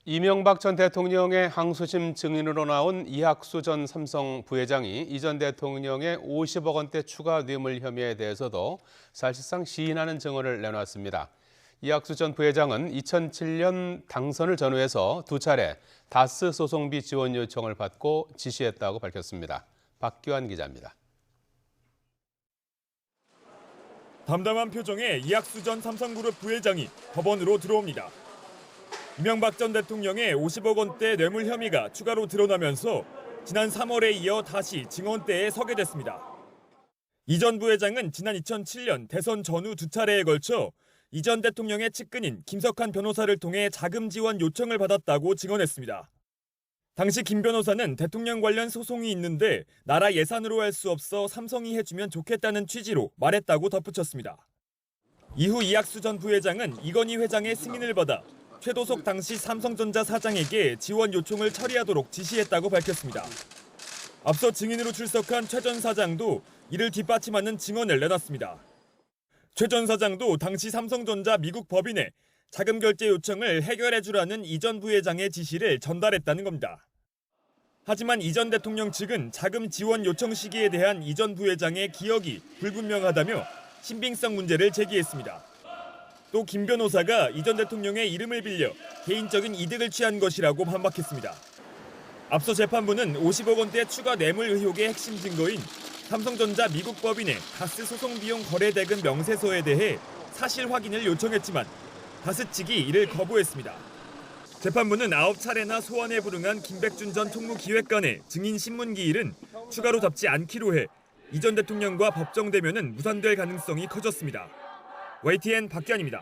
이명박 전 대통령의 항소심 증인으로 나온 이학수 전 삼성 부회장이 이 전 대통령의 50억 원대 추가 뇌물 혐의에 대해서도 사실상 시인하는 증언을 내놓았습니다. 이학수 전 부회장은 2007년 당선을 전후해서 두 차례 다스 소송비 지원 요청을 받고 지시했다고 밝혔습니다. 박규환 기자입니다. 담담한 표정의 이학수 전 삼성그룹 부회장이 법원으로 들어옵니다. 이명박 전 대통령의 50억 원대 뇌물 혐의가 추가로 드러나면서 지난 3월에 이어 다시 증언대에 서게 됐습니다. 이 전 부회장은 지난 2007년 대선 전후 두 차례에 걸쳐 이 전 대통령의 측근인 김석환 변호사를 통해 자금 지원 요청을 받았다고 증언했습니다. 당시 김 변호사는 대통령 관련 소송이 있는데 나라 예산으로 할 수 없어 삼성이 해주면 좋겠다는 취지로 말했다고 덧붙였습니다. 이후 이학수 전 부회장은 이건희 회장의 승인을 받아 최도석 당시 삼성전자 사장에게 지원 요청을 처리하도록 지시했다고 밝혔습니다. 앞서 증인으로 출석한 최 전 사장도 이를 뒷받침하는 증언을 내놨습니다. 최 전 사장도 당시 삼성전자 미국 법인에 자금 결제 요청을 해결해주라는 이 전 부회장의 지시를 전달했다는 겁니다. 하지만 이 전 대통령 측은 자금 지원 요청 시기에 대한 이 전 부회장의 기억이 불분명하다며 신빙성 문제를 제기했습니다. 또 김 변호사가 이 전 대통령의 이름을 빌려 개인적인 이득을 취한 것이라고 반박했습니다. 앞서 재판부는 50억 원대 추가 뇌물 의혹의 핵심 증거인 삼성전자 미국 법인의 다스 소송 비용 거래 대금 명세서에 대해 사실 확인을 요청했지만 다스 측이 이를 거부했습니다. 재판부는 9차례나 소환에 불응한 김백준 전 통무기획관의 증인 신문 기일은 추가로 잡지 않기로 해 이 전 대통령과 법정 대면은 무산될 가능성이 커졌습니다. YTN 박기환입니다.